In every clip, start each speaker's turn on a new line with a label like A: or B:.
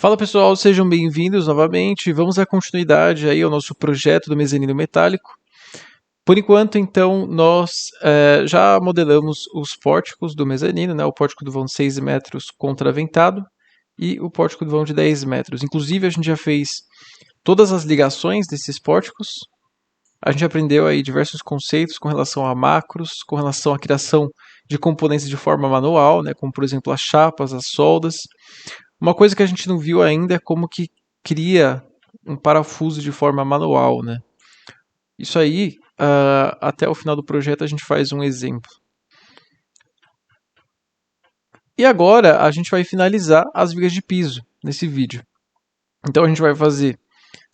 A: Fala pessoal, sejam bem-vindos novamente. Vamos dar continuidade aí ao nosso projeto do mezanino metálico. Por enquanto, então, nós já modelamos os pórticos do mezanino, né? O pórtico do vão de 6 metros contraventado e o pórtico do vão de 10 metros. Inclusive, a gente já fez todas as ligações desses pórticos. A gente aprendeu aí diversos conceitos com relação a macros, com relação à criação de componentes de forma manual, né? Como, por exemplo, as chapas, as soldas. Uma coisa que a gente não viu ainda é como que cria um parafuso de forma manual, né? Isso aí, até o final do projeto a gente faz um exemplo. E agora a gente vai finalizar as vigas de piso nesse vídeo. Então a gente vai fazer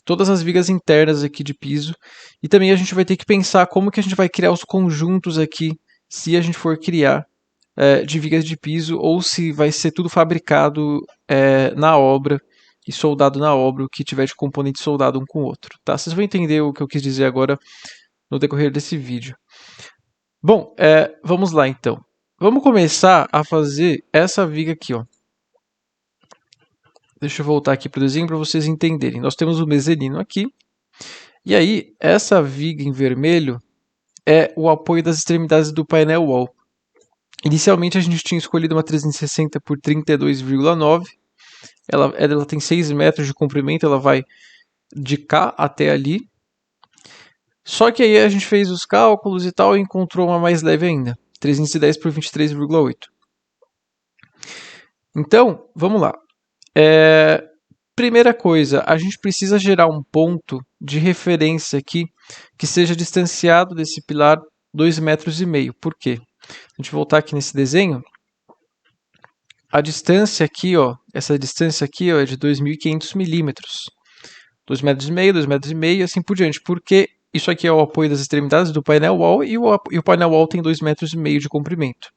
A: todas as vigas internas aqui de piso e também a gente vai ter que pensar como que a gente vai criar os conjuntos aqui se a gente for criar de vigas de piso ou se vai ser tudo fabricado na obra e soldado na obra, o que tiver de componente soldado um com o outro. Tá? Vocês vão entender o que eu quis dizer agora no decorrer desse vídeo. Bom, vamos lá então. Vamos começar a fazer essa viga aqui, ó. Deixa eu voltar aqui para o desenho para vocês entenderem. Nós temos o mezanino aqui. E aí, essa viga em vermelho é o apoio das extremidades do painel wall. Inicialmente a gente tinha escolhido uma 360 por 32,9. Ela tem 6 metros de comprimento, ela vai de cá até ali. Só que aí a gente fez os cálculos e tal e encontrou uma mais leve ainda, 310 por 23,8. Então, vamos lá. Primeira coisa, a gente precisa gerar um ponto de referência aqui que seja distanciado desse pilar 2,5 metros. Por quê? A gente voltar aqui nesse desenho, a distância aqui, ó, essa distância aqui, ó, é de 2.500 milímetros. 2,5 metros, 2,5 metros e assim por diante. Porque isso aqui é o apoio das extremidades do painel wall e o painel wall tem 2,5 metros de comprimento.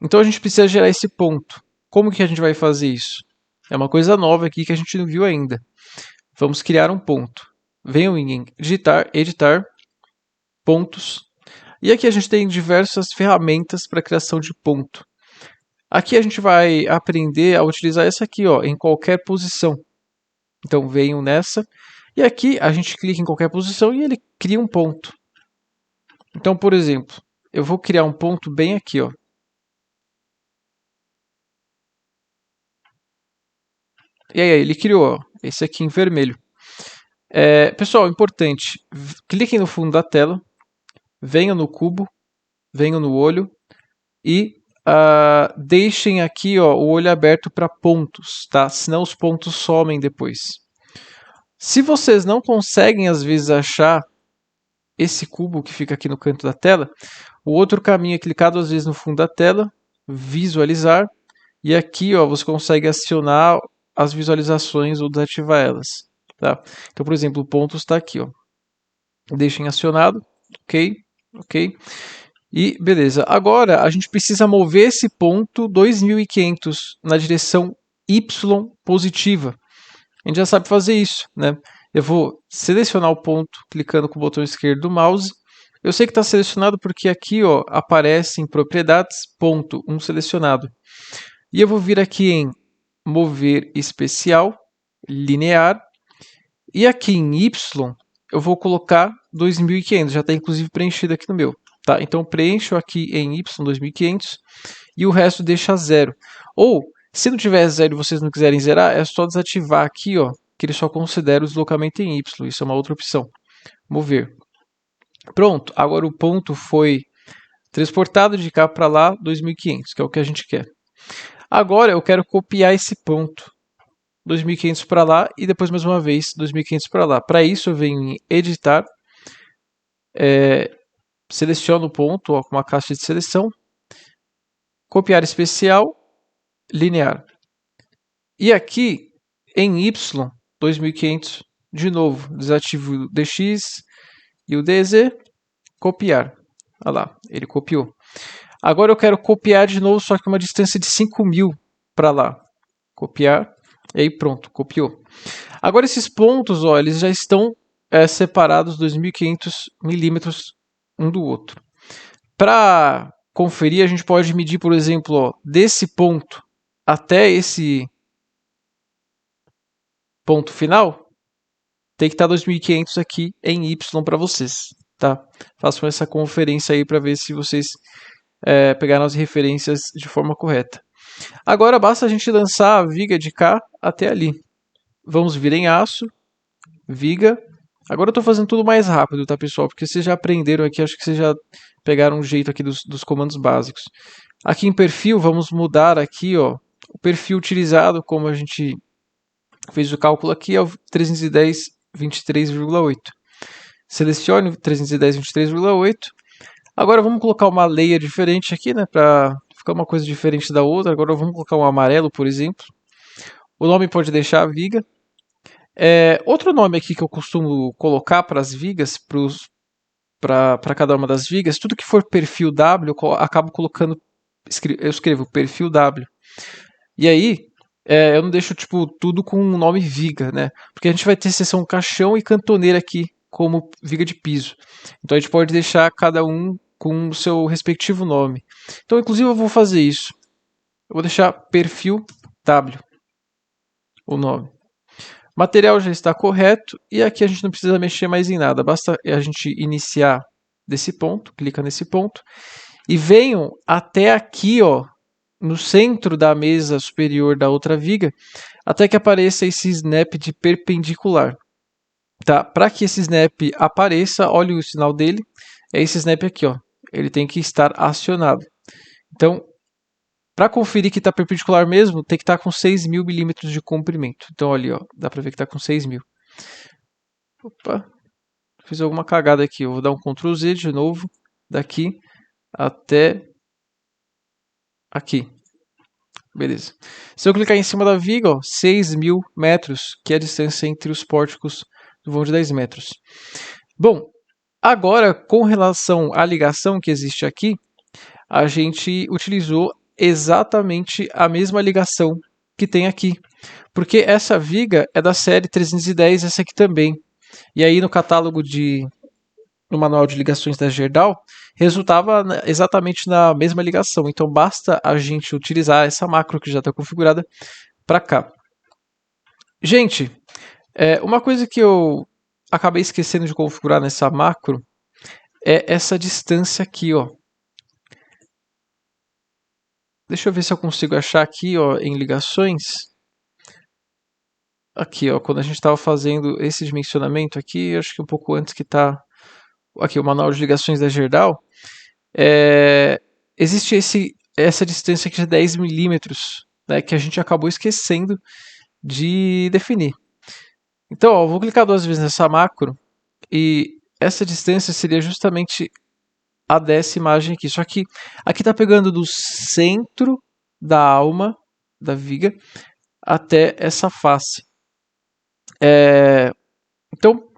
A: Então a gente precisa gerar esse ponto. Como que a gente vai fazer isso? É uma coisa nova aqui que a gente não viu ainda. Vamos criar um ponto. Venham em editar, pontos. E aqui a gente tem diversas ferramentas para criação de ponto. Aqui a gente vai aprender a utilizar essa aqui, ó, em qualquer posição. Então venham nessa. E aqui a gente clica em qualquer posição e ele cria um ponto. Então, por exemplo, eu vou criar um ponto bem aqui, ó. E aí ele criou, ó, esse aqui em vermelho. Pessoal, importante, cliquem no fundo da tela, venham no cubo, venham no olho e deixem aqui, ó, o olho aberto para pontos, tá? Senão os pontos somem depois. Se vocês não conseguem às vezes achar esse cubo que fica aqui no canto da tela, o outro caminho é clicar duas vezes no fundo da tela, visualizar, e aqui, ó, você consegue acionar as visualizações ou desativar elas. Tá? Então, por exemplo, o ponto está aqui. Ó. Deixem acionado. Ok. E beleza. Agora, a gente precisa mover esse ponto 2.500 na direção Y positiva. A gente já sabe fazer isso, né? Eu vou selecionar o ponto clicando com o botão esquerdo do mouse. Eu sei que está selecionado porque aqui, ó, aparece em propriedades, ponto, selecionado. E eu vou vir aqui em mover especial, linear, e aqui em Y eu vou colocar 2.500, já está inclusive preenchido aqui no meu. Tá? Então preencho aqui em Y 2.500 e o resto deixa zero. Ou, se não tiver zero e vocês não quiserem zerar, é só desativar aqui, ó, que ele só considera o deslocamento em Y. Isso é uma outra opção. Mover. Pronto, agora o ponto foi transportado de cá para lá 2.500, que é o que a gente quer. Agora eu quero copiar esse ponto. 2.500 para lá e depois mais uma vez 2.500 para lá. Para isso eu venho em editar, seleciono o ponto ó, com uma caixa de seleção, copiar especial, linear. E aqui em Y, 2.500, de novo, desativo o DX e o DZ, copiar. Olha lá, ele copiou. Agora eu quero copiar de novo, só que uma distância de 5.000 para lá. Copiar. E aí pronto, copiou. Agora esses pontos, ó, eles já estão separados 2.500 milímetros um do outro. Para conferir, a gente pode medir, por exemplo, ó, desse ponto até esse ponto final, tem que estar 2.500 aqui em Y para vocês, tá? Façam essa conferência aí para ver se vocês pegaram as referências de forma correta. Agora basta a gente lançar a viga de cá até ali. Vamos vir em aço, viga. Agora eu estou fazendo tudo mais rápido, tá, pessoal? Porque vocês já aprenderam aqui, acho que vocês já pegaram um jeito aqui dos comandos básicos. Aqui em perfil, vamos mudar aqui, ó, o perfil utilizado, como a gente fez o cálculo aqui, é o 310,23,8. Selecione o 310,23,8. Agora vamos colocar uma layer diferente aqui, né, para ficar uma coisa diferente da outra. Agora vamos colocar um amarelo, por exemplo. O nome pode deixar a viga. Outro nome aqui que eu costumo colocar para as vigas, para cada uma das vigas, tudo que for perfil W, eu acabo colocando, eu escrevo perfil W. E aí, eu não deixo tipo tudo com o nome viga, né? Porque a gente vai ter seção caixão e cantoneira aqui como viga de piso. Então a gente pode deixar cada um com o seu respectivo nome. Então, inclusive, eu vou fazer isso. Eu vou deixar perfil W, o nome. O material já está correto e aqui a gente não precisa mexer mais em nada. Basta a gente iniciar desse ponto, clica nesse ponto e venham até aqui, ó, no centro da mesa superior da outra viga, até que apareça esse snap de perpendicular. Tá? Para que esse snap apareça, olha o sinal dele, é esse snap aqui, ó. Ele tem que estar acionado. Então, para conferir que está perpendicular mesmo, tem que estar com 6.000 milímetros de comprimento. Então, ali, ó, dá para ver que está com 6.000. Opa, fiz alguma cagada aqui. Eu vou dar um Ctrl Z de novo, daqui até aqui. Beleza. Se eu clicar em cima da viga, ó, 6.000 metros, que é a distância entre os pórticos do vão de 10 metros. Bom, agora, com relação à ligação que existe aqui, a gente utilizou exatamente a mesma ligação que tem aqui. Porque essa viga é da série 310, essa aqui também. E aí no catálogo no manual de ligações da Gerdau, resultava exatamente na mesma ligação. Então basta a gente utilizar essa macro que já está configurada para cá. Gente, uma coisa que eu acabei esquecendo de configurar nessa macro é essa distância aqui, ó. Deixa eu ver se eu consigo achar aqui, ó, em ligações. Aqui, ó, quando a gente estava fazendo esse dimensionamento aqui, acho que um pouco antes que está aqui o manual de ligações da Gerdau, existe essa distância aqui de 10 milímetros, né, que a gente acabou esquecendo de definir. Então, ó, eu vou clicar 2 vezes nessa macro e essa distância seria justamente a dessa imagem aqui. Só que aqui está pegando do centro da alma da viga até essa face. Então,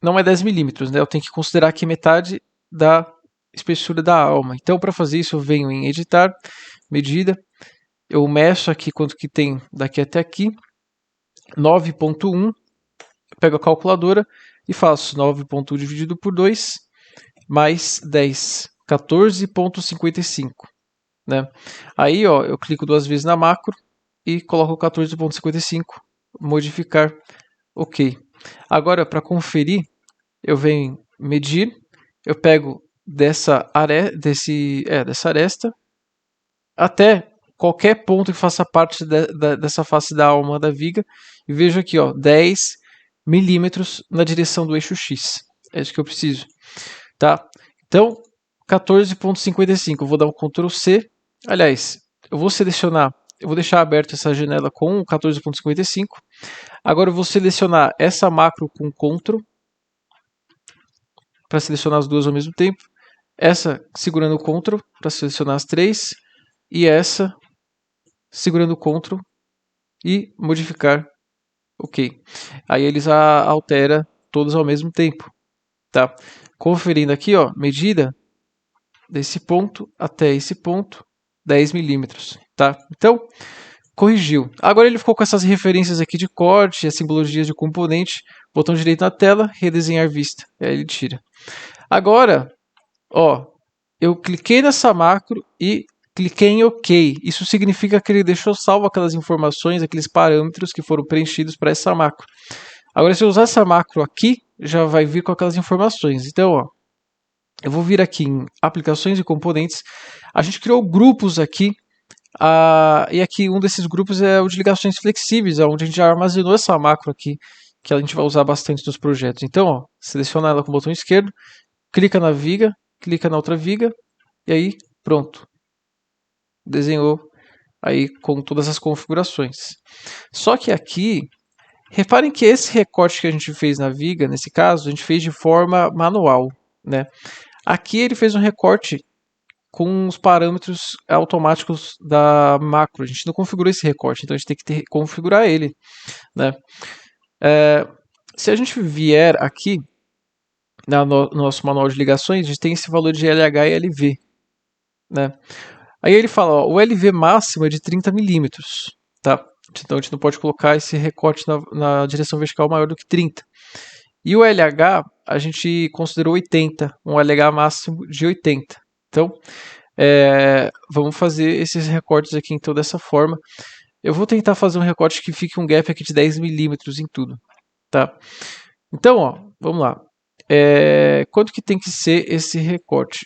A: não é 10 milímetros, né? Eu tenho que considerar aqui metade da espessura da alma. Então, para fazer isso, eu venho em editar, medida, eu meço aqui quanto que tem daqui até aqui, 9.1, pego a calculadora e faço 9.1 dividido por 2, mais 10, 14.55, né? Aí, ó, eu clico 2 vezes na macro e coloco 14.55, modificar, ok. Agora, para conferir, eu venho medir, eu pego dessa aresta até qualquer ponto que faça parte dessa face da alma da viga e vejo aqui, ó, 10 milímetros na direção do eixo X. É isso que eu preciso. Tá? Então, 14.55, eu vou dar um Ctrl C. Aliás, eu vou deixar aberto essa janela com 14.55. Agora eu vou selecionar essa macro com Ctrl para selecionar as duas ao mesmo tempo. Essa segurando o Ctrl para selecionar as três. E essa segurando o Ctrl e modificar. Ok. Aí eles altera todos ao mesmo tempo. Tá? Conferindo aqui, ó, medida desse ponto até esse ponto, 10 milímetros. Tá? Então, corrigiu. Agora ele ficou com essas referências aqui de corte, as simbologias de componente, botão direito na tela, redesenhar vista. Aí ele tira. Agora, ó, eu cliquei nessa macro e cliquei em OK. Isso significa que ele deixou salvo aquelas informações, aqueles parâmetros que foram preenchidos para essa macro. Agora, se eu usar essa macro aqui, já vai vir com aquelas informações. Então, ó, eu vou vir aqui em aplicações e componentes. A gente criou grupos aqui. E aqui um desses grupos é o de ligações flexíveis, onde a gente já armazenou essa macro aqui, que a gente vai usar bastante nos projetos. Então, ó, seleciona ela com o botão esquerdo, clica na viga, clica na outra viga, e aí, pronto. Desenhou aí com todas as configurações. Só que aqui, reparem que esse recorte que a gente fez na viga, nesse caso, a gente fez de forma manual, né? Aqui ele fez um recorte com os parâmetros automáticos da macro. A gente não configurou esse recorte, então a gente tem que configurar ele, né? Se a gente vier aqui no nosso manual de ligações, a gente tem esse valor de LH e LV, né? Aí ele fala, ó, o LV máximo é de 30 milímetros, tá? Então a gente não pode colocar esse recorte na direção vertical maior do que 30. E o LH a gente considerou 80, um LH máximo de 80. Então vamos fazer esses recortes aqui então dessa forma. Eu vou tentar fazer um recorte que fique um gap aqui de 10 milímetros em tudo, tá? Então, ó, vamos lá. Quanto que tem que ser esse recorte?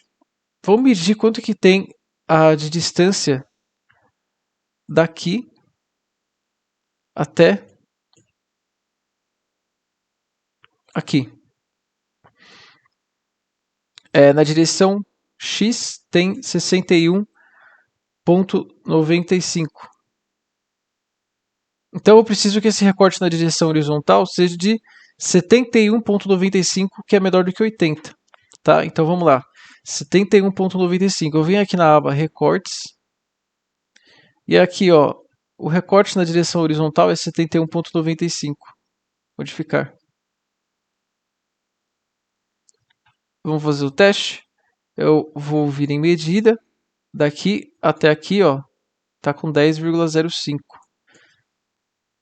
A: Vamos medir quanto que tem de distância daqui até aqui. Na direção X tem 61,95. Então eu preciso que esse recorte na direção horizontal seja de 71,95, que é menor do que 80. Tá? Então vamos lá. 71,95. Eu venho aqui na aba Recortes. E aqui, ó, o recorte na direção horizontal é 71,95. Modificar. Vamos fazer o teste. Eu vou vir em medida. Daqui até aqui, ó, tá com 10,05.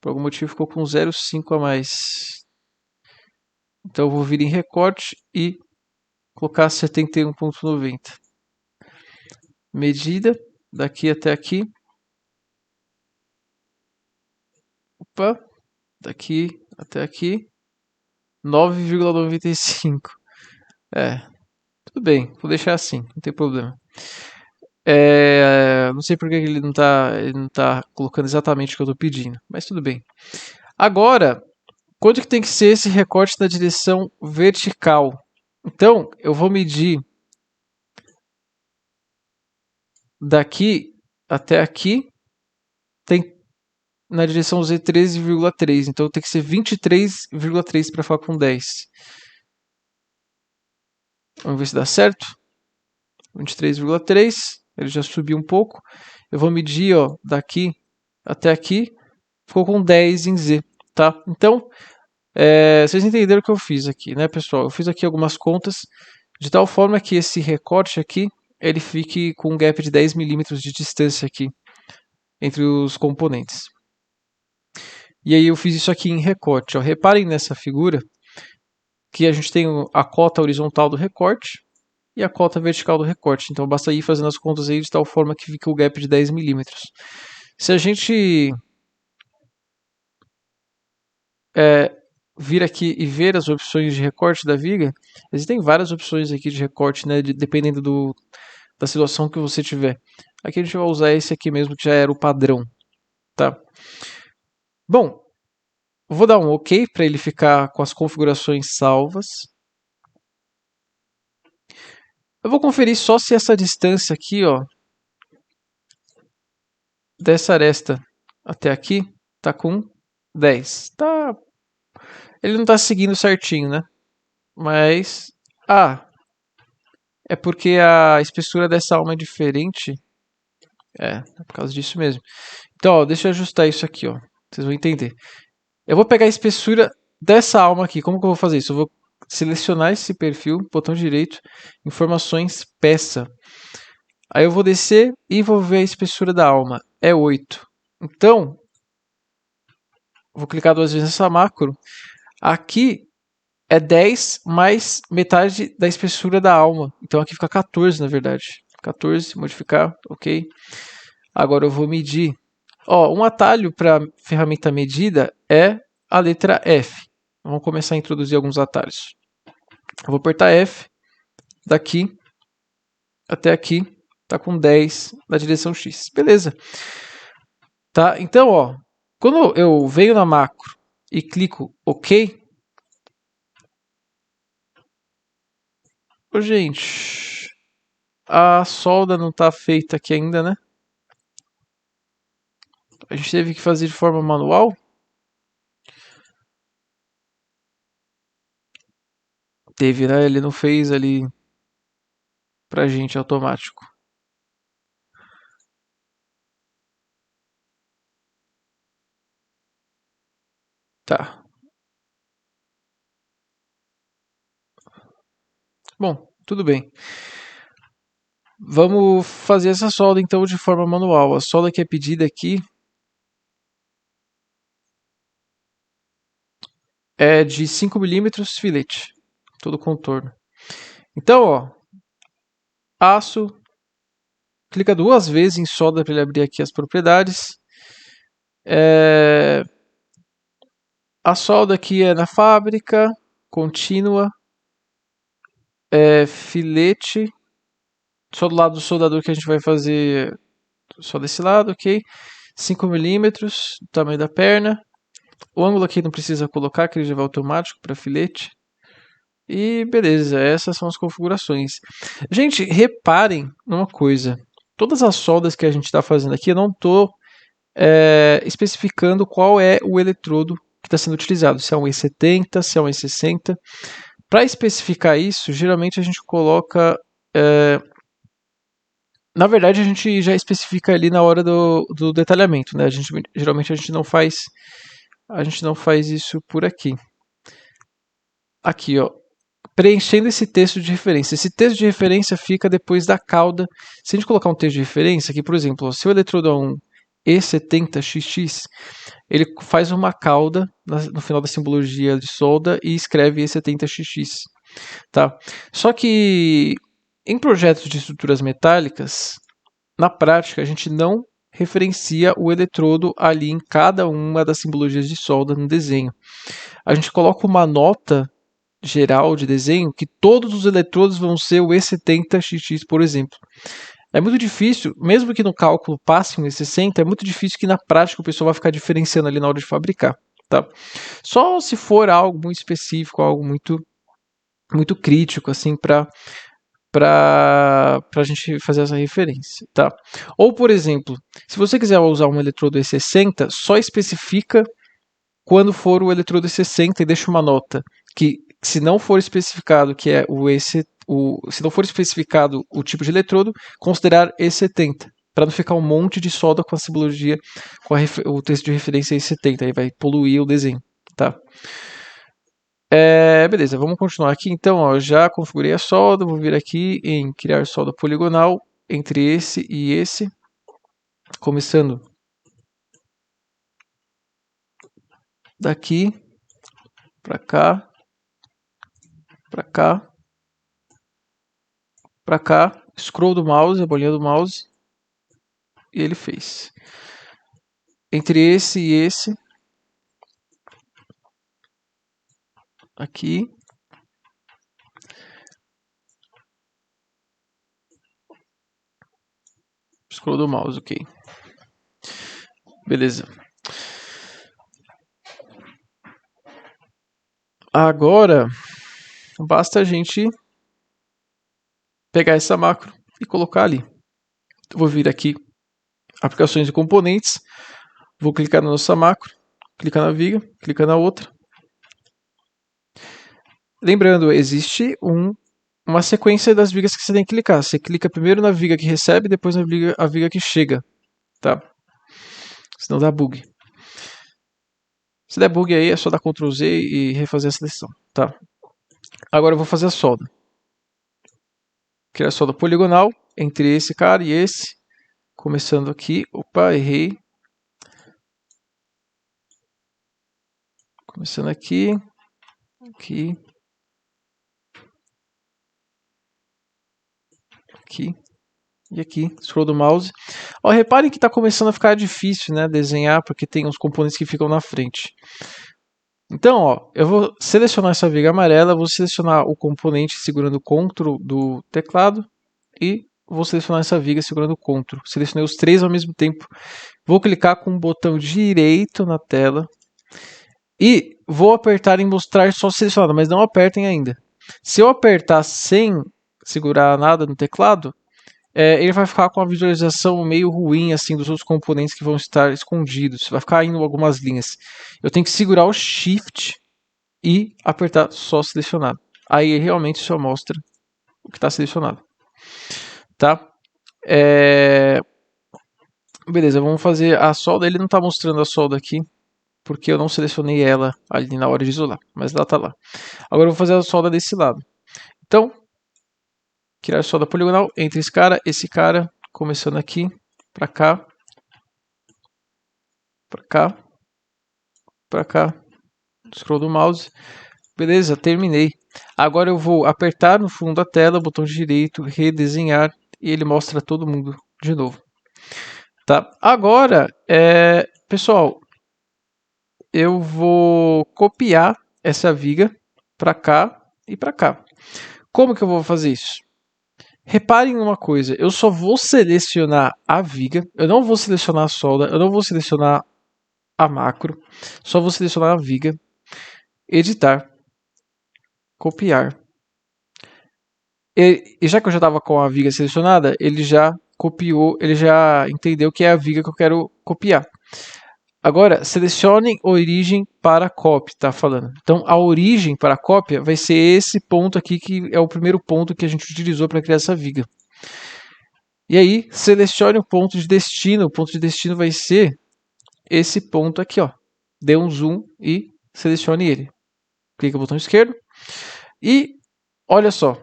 A: Por algum motivo ficou com 0,5 a mais. Então eu vou vir em recorte e colocar 71,90. Medida daqui até aqui. Opa, daqui até aqui. 9,95. Tudo bem, vou deixar assim, não tem problema. Não sei porque ele não tá colocando exatamente o que eu estou pedindo, mas tudo bem. Agora, quanto que tem que ser esse recorte na direção vertical? Então, eu vou medir daqui até aqui, tem na direção Z 13,3, então tem que ser 23,3 para falar com 10. Vamos ver se dá certo. 23,3, ele já subiu um pouco. Eu vou medir, ó, daqui até aqui, ficou com 10 em Z, tá? Então, vocês entenderam o que eu fiz aqui, né, pessoal? Eu fiz aqui algumas contas de tal forma que esse recorte aqui, ele fique com um gap de 10 milímetros de distância aqui entre os componentes. E aí eu fiz isso aqui em recorte. Ó. Reparem nessa figura que a gente tem a cota horizontal do recorte e a cota vertical do recorte. Então basta ir fazendo as contas aí de tal forma que fica o gap de 10 milímetros. Se a gente vir aqui e ver as opções de recorte da viga, existem várias opções aqui de recorte, né, dependendo da situação que você tiver. Aqui a gente vai usar esse aqui mesmo, que já era o padrão. Tá? Bom, vou dar um OK para ele ficar com as configurações salvas. Eu vou conferir só se essa distância aqui, ó, dessa aresta até aqui, tá com 10. Tá. Ele não tá seguindo certinho, né? Mas... é porque a espessura dessa alma é diferente. É por causa disso mesmo. Então, ó, deixa eu ajustar isso aqui, ó. Vocês vão entender. Eu vou pegar a espessura dessa alma aqui. Como que eu vou fazer isso? Eu vou selecionar esse perfil, botão direito, informações, peça. Aí eu vou descer e vou ver a espessura da alma. É 8. Então, vou clicar duas vezes nessa macro. Aqui é 10 mais metade da espessura da alma. Então aqui fica 14, na verdade. 14, modificar, ok. Agora eu vou medir. Ó, um atalho para ferramenta medida é a letra F. Vamos começar a introduzir alguns atalhos. Eu vou apertar F, daqui até aqui, tá com 10 na direção X. Beleza. Tá? Então, ó, quando eu venho na macro e clico OK, ô, gente, a solda não está feita aqui ainda, né? A gente teve que fazer de forma manual. Teve, né? Ele não fez ali pra gente automático. Tá. Bom, tudo bem. Vamos fazer essa solda então de forma manual. A solda que é pedida aqui é de 5 milímetros filete, todo o contorno. Então, ó, aço, clica 2 vezes em solda para ele abrir aqui as propriedades. A solda aqui é na fábrica, contínua, filete, só do lado do soldador que a gente vai fazer só desse lado, ok? 5 milímetros, tamanho da perna. O ângulo aqui não precisa colocar, que ele já vai automático para filete. E beleza, essas são as configurações. Gente, reparem numa coisa. Todas as soldas que a gente está fazendo aqui, eu não estou especificando qual é o eletrodo que está sendo utilizado. Se é um E70, se é um E60. Para especificar isso, geralmente a gente coloca... Na verdade, a gente já especifica ali na hora do detalhamento, né? Geralmente a gente não faz isso por aqui. Aqui, ó, preenchendo esse texto de referência. Esse texto de referência fica depois da cauda. Se a gente colocar um texto de referência aqui, por exemplo, se o eletrodo é um E70XX, ele faz uma cauda no final da simbologia de solda e escreve E70XX. Tá? Só que em projetos de estruturas metálicas, na prática, a gente não referencia o eletrodo ali em cada uma das simbologias de solda no desenho. A gente coloca uma nota geral de desenho que todos os eletrodos vão ser o E70XX, por exemplo. É muito difícil, mesmo que no cálculo passe um E60, é muito difícil que na prática o pessoal vai ficar diferenciando ali na hora de fabricar. Tá? Só se for algo muito específico, algo muito crítico, assim, para a gente fazer essa referência, tá? Ou, por exemplo, se você quiser usar um eletrodo E60, só especifica quando for o eletrodo E60 e deixa uma nota que, se não for especificado que é se não for especificado o tipo de eletrodo, considerar E70, para não ficar um monte de solda com a simbologia, com o texto de referência E70, aí vai poluir o desenho, tá? Beleza, vamos continuar aqui. Então, ó, já configurei a solda. Vou vir aqui em criar solda poligonal entre esse e esse. Começando daqui para cá, para cá, para cá. Scroll do mouse, a bolinha do mouse. E ele fez. Entre esse e esse. Aqui. Scroll do mouse, ok. Beleza. Agora, basta a gente pegar essa macro e colocar ali. Vou vir aqui, aplicações e componentes. Vou clicar na nossa macro, clicar na viga, clicar na outra. Lembrando, existe uma sequência das vigas que você tem que clicar. Você clica primeiro na viga que recebe, depois na viga que chega, tá? Senão dá bug. Se der bug aí, é só dar Ctrl Z e refazer a seleção, tá? Agora eu vou fazer a solda. Criar a solda poligonal entre esse cara e esse. Começando aqui. Opa, errei. Começando aqui. Aqui. Aqui. E aqui, scroll do mouse. Ó, reparem que está começando a ficar difícil, né, desenhar, porque tem uns componentes que ficam na frente. Então, ó, eu vou selecionar essa viga amarela, vou selecionar o componente segurando o CTRL do teclado e vou selecionar essa viga segurando o CTRL. Selecionei os três ao mesmo tempo. Vou clicar com o botão direito na tela e vou apertar em mostrar só selecionado, mas não apertem ainda. Se eu apertar sem segurar nada no teclado, ele vai ficar com uma visualização meio ruim assim dos outros componentes que vão estar escondidos. Vai ficar indo algumas linhas. Eu tenho que segurar o Shift e apertar só selecionado. Aí realmente só mostra o que está selecionado. Tá? Beleza, vamos fazer a solda. Ele não está mostrando a solda aqui, porque eu não selecionei ela ali na hora de isolar, mas ela está lá. Agora eu vou fazer a solda desse lado. Então, criar solda poligonal entre esse cara, começando aqui, para cá, para cá, para cá, scroll do mouse. Beleza, terminei. Agora eu vou apertar no fundo da tela, botão direito, redesenhar, e ele mostra todo mundo de novo. Tá? Agora, pessoal, eu vou copiar essa viga para cá e para cá. Como que eu vou fazer isso? Reparem numa coisa, eu só vou selecionar a viga, eu não vou selecionar a solda, eu não vou selecionar a macro, só vou selecionar a viga, editar, copiar. E já que eu já estava com a viga selecionada, ele já copiou, ele já entendeu que é a viga que eu quero copiar. Agora, selecione origem para copy, tá falando. Então, a origem para a cópia vai ser esse ponto aqui, que é o primeiro ponto que a gente utilizou para criar essa viga. E aí, selecione o ponto de destino. O ponto de destino vai ser esse ponto aqui, ó. Dê um zoom e selecione ele. Clica no botão esquerdo. E, olha só,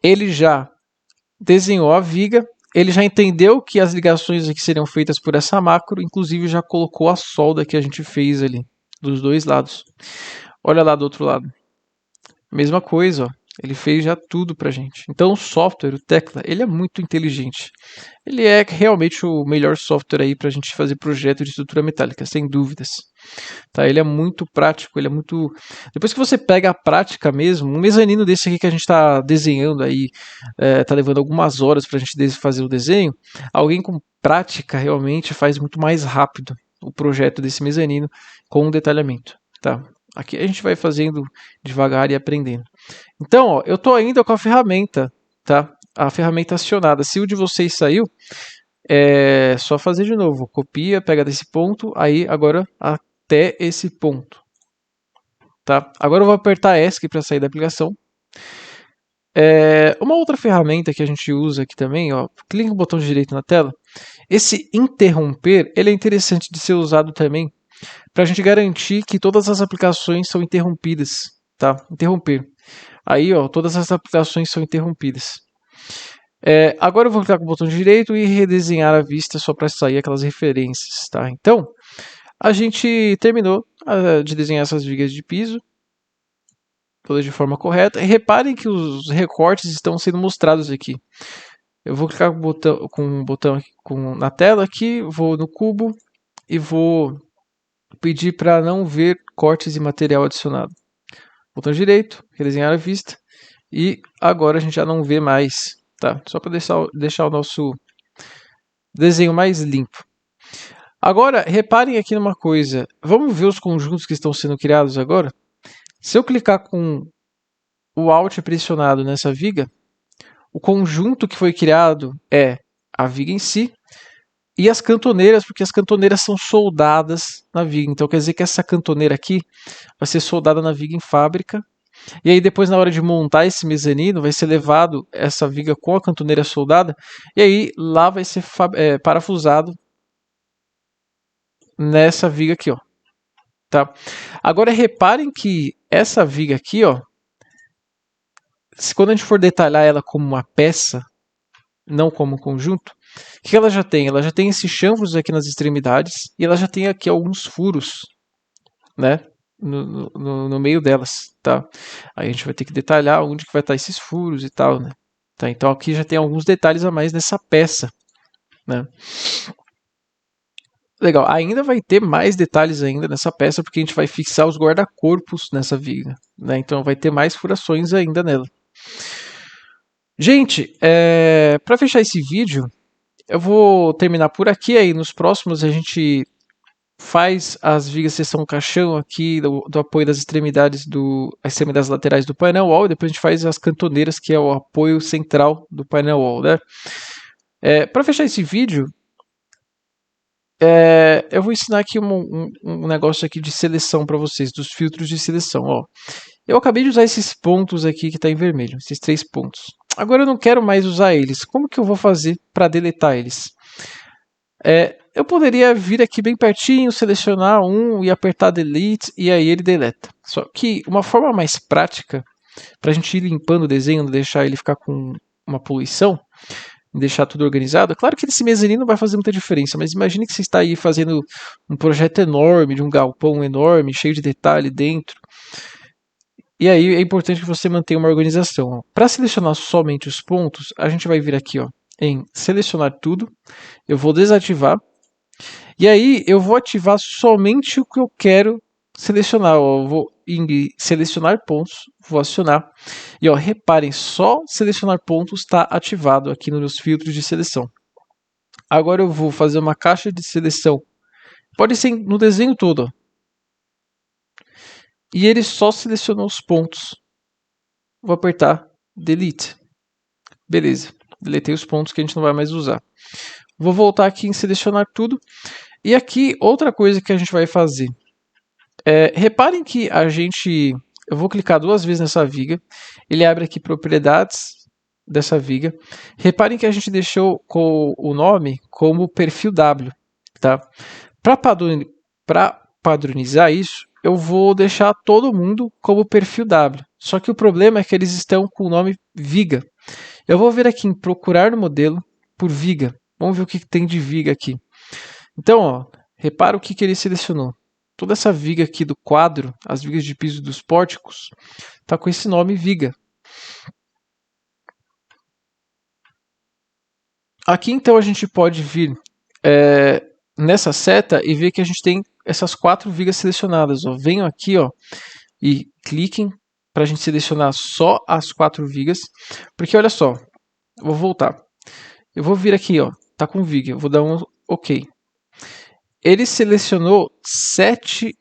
A: ele já desenhou a viga. Ele já entendeu que as ligações aqui seriam feitas por essa macro, inclusive já colocou a solda que a gente fez ali, dos dois lados. Olha lá do outro lado. Mesma coisa, ó. Ele fez já tudo pra gente. Então o software, o Tekla, ele é muito inteligente. Ele é realmente o melhor software aí pra gente fazer projeto de estrutura metálica, sem dúvidas. Tá? Ele é muito prático, ele é muito... Depois que você pega a prática mesmo, um mezanino desse aqui que a gente está desenhando aí, tá levando algumas horas pra gente fazer o desenho, alguém com prática realmente faz muito mais rápido o projeto desse mezanino com o detalhamento. Tá? Aqui a gente vai fazendo devagar e aprendendo. Então, ó, eu estou ainda com a ferramenta, tá? A ferramenta acionada. Se o de vocês saiu, é só fazer de novo. Copia, pega desse ponto, aí agora até esse ponto. Tá? Agora eu vou apertar ESC para sair da aplicação. Uma outra ferramenta que a gente usa aqui também, ó, clica no botão direito na tela. Esse interromper, ele é interessante de ser usado também para a gente garantir que todas as aplicações são interrompidas, tá? Interromper. Aí, ó, todas as aplicações são interrompidas. Agora eu vou clicar com o botão direito e redesenhar a vista só para sair aquelas referências, tá? Então, a gente terminou de desenhar essas vigas de piso, todas de forma correta. E reparem que os recortes estão sendo mostrados aqui. Eu vou clicar com o botão na tela aqui, vou no cubo e vou pedir para não ver cortes e material adicionado. Botão direito, redesenhar a vista. E agora a gente já não vê mais, tá? Só para deixar o nosso desenho mais limpo. Agora, reparem aqui numa coisa. Vamos ver os conjuntos que estão sendo criados agora? Se eu clicar com o Alt pressionado nessa viga, o conjunto que foi criado é a viga em si e as cantoneiras, porque as cantoneiras são soldadas na viga. Então quer dizer que essa cantoneira aqui vai ser soldada na viga em fábrica. E aí depois, na hora de montar esse mezanino, vai ser levado essa viga com a cantoneira soldada, e aí lá vai ser parafusado nessa viga aqui, ó. Tá? Agora reparem que essa viga aqui, ó, quando a gente for detalhar ela como uma peça, não como um conjunto, o que ela já tem? Ela já tem esses chanfros aqui nas extremidades, e ela já tem aqui alguns furos, né? No meio delas, tá? Aí a gente vai ter que detalhar onde que vai estar esses furos e tal, né? Tá? Então aqui já tem alguns detalhes a mais nessa peça, né? Legal, ainda vai ter mais detalhes ainda nessa peça, porque a gente vai fixar os guarda-corpos nessa viga, né? Então vai ter mais furações ainda nela. Gente, para fechar esse vídeo, eu vou terminar por aqui. Aí nos próximos a gente faz as vigas seção caixão aqui do apoio das extremidades as extremidades laterais do painel wall, e depois a gente faz as cantoneiras, que é o apoio central do painel wall, né? Para fechar esse vídeo, eu vou ensinar aqui um negócio aqui de seleção para vocês, dos filtros de seleção. Ó. Eu acabei de usar esses pontos aqui que está em vermelho, esses 3 pontos. Agora eu não quero mais usar eles. Como que eu vou fazer para deletar eles? Eu poderia vir aqui bem pertinho, selecionar um e apertar Delete, e aí ele deleta. Só que uma forma mais prática, para a gente ir limpando o desenho, não deixar ele ficar com uma poluição, deixar tudo organizado. Claro que esse mezanino não vai fazer muita diferença, mas imagine que você está aí fazendo um projeto enorme, de um galpão enorme, cheio de detalhe dentro. E aí é importante que você mantenha uma organização. Para selecionar somente os pontos, a gente vai vir aqui em selecionar tudo. Eu vou desativar. E aí eu vou ativar somente o que eu quero selecionar. Eu vou em selecionar pontos, vou acionar. E reparem, só selecionar pontos está ativado aqui nos filtros de seleção. Agora eu vou fazer uma caixa de seleção. Pode ser no desenho todo. E ele só selecionou os pontos. Vou apertar Delete. Beleza. Deletei os pontos que a gente não vai mais usar. Vou voltar aqui em selecionar tudo. E aqui, outra coisa que a gente vai fazer. Reparem que eu vou clicar 2 vezes nessa viga. Ele abre aqui propriedades dessa viga. Reparem que a gente deixou o nome como perfil W. Tá? Para padronizar isso, eu vou deixar todo mundo como perfil W. Só que o problema é que eles estão com o nome viga. Eu vou vir aqui em procurar no modelo por viga. Vamos ver o que tem de viga aqui. Então, repara o que ele selecionou. Toda essa viga aqui do quadro, as vigas de piso dos pórticos, está com esse nome viga. Aqui então a gente pode vir nessa seta e ver que a gente tem essas 4 vigas selecionadas. Venham aqui e cliquem para a gente selecionar só as 4 vigas. Porque olha só, eu vou voltar. Eu vou vir aqui, tá com viga, eu vou dar um OK. Ele selecionou 7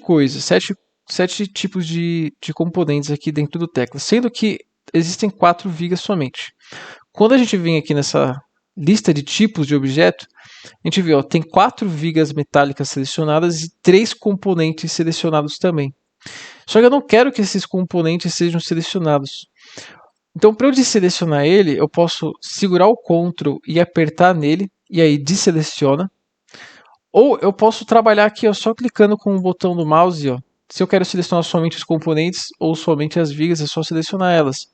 A: coisas, 7 tipos de componentes aqui dentro do teclado, sendo que existem 4 vigas somente. Quando a gente vem aqui nessa lista de tipos de objeto, a gente vê, tem 4 vigas metálicas selecionadas e 3 componentes selecionados também. Só que eu não quero que esses componentes sejam selecionados. Então, para eu desselecionar ele, eu posso segurar o Ctrl e apertar nele, e aí deseleciona. Ou eu posso trabalhar aqui só clicando com o botão do mouse. Se eu quero selecionar somente os componentes ou somente as vigas, é só selecionar elas.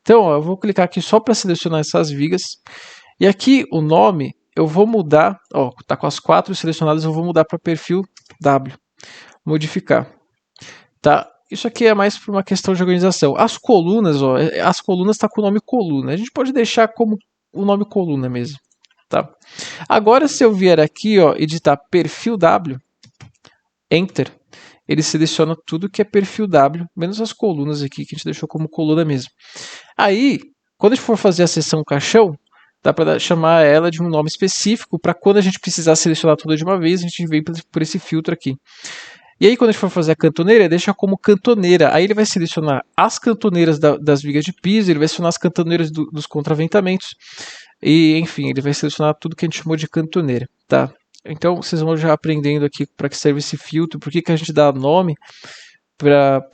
A: Então, eu vou clicar aqui só para selecionar essas vigas. E aqui o nome eu vou mudar. Tá com as 4 selecionadas, eu vou mudar para perfil W. Modificar. Tá? Isso aqui é mais por uma questão de organização. As colunas, as colunas tá com o nome coluna. A gente pode deixar como o nome coluna mesmo. Tá? Agora, se eu vier aqui, editar perfil W, Enter, ele seleciona tudo que é perfil W, menos as colunas aqui, que a gente deixou como coluna mesmo. Aí, quando a gente for fazer a seção caixão, dá para chamar ela de um nome específico, para quando a gente precisar selecionar tudo de uma vez, a gente vem por esse filtro aqui. E aí, quando a gente for fazer a cantoneira, deixa como cantoneira. Aí ele vai selecionar as cantoneiras das vigas de piso, ele vai selecionar as cantoneiras dos contraventamentos. E, enfim, ele vai selecionar tudo que a gente chamou de cantoneira, tá? Então, vocês vão já aprendendo aqui para que serve esse filtro, por que a gente dá nome,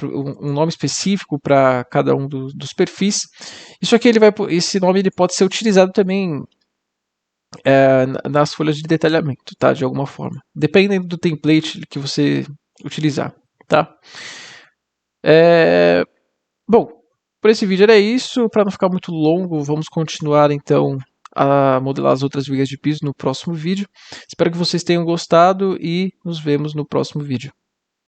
A: um nome específico para cada um dos perfis. Isso aqui, esse nome ele pode ser utilizado também nas folhas de detalhamento, tá? De alguma forma. Dependendo do template que você utilizar, tá? Bom, por esse vídeo era isso. Para não ficar muito longo, vamos continuar então a modelar as outras vigas de piso no próximo vídeo. Espero que vocês tenham gostado e nos vemos no próximo vídeo.